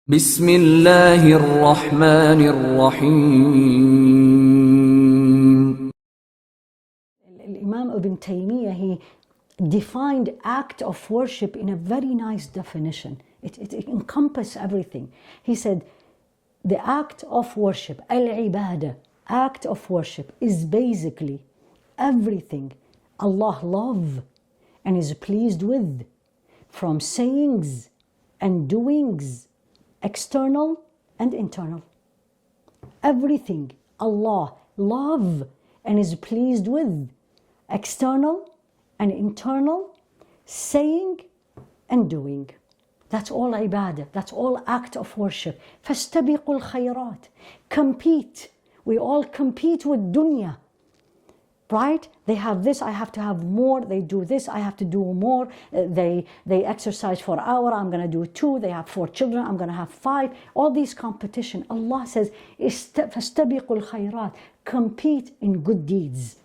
بسم الله الرحمن الرحيم. Imam Ibn Taymiyyah, he defined act of worship in a very nice definition. It encompasses everything. He said, the act of worship, al-ibadah, act of worship, is basically everything Allah loves and is pleased with, from sayings and doings, external and internal. Everything Allah loves and is pleased with, external and internal, saying and doing. That's all ibadah, that's all act of worship. فَاسْتَبِقُوا الْخَيْرَاتِ. Compete. We all compete with dunya. Right? They have this, I have to have more. They do this, I have to do more. They exercise for an hour, I'm going to do 2. They have 4 children, I'm going to have 5. All these competition. Allah says, فَاسْتَبِقُوا الْخَيْرَاتِ. Compete in good deeds.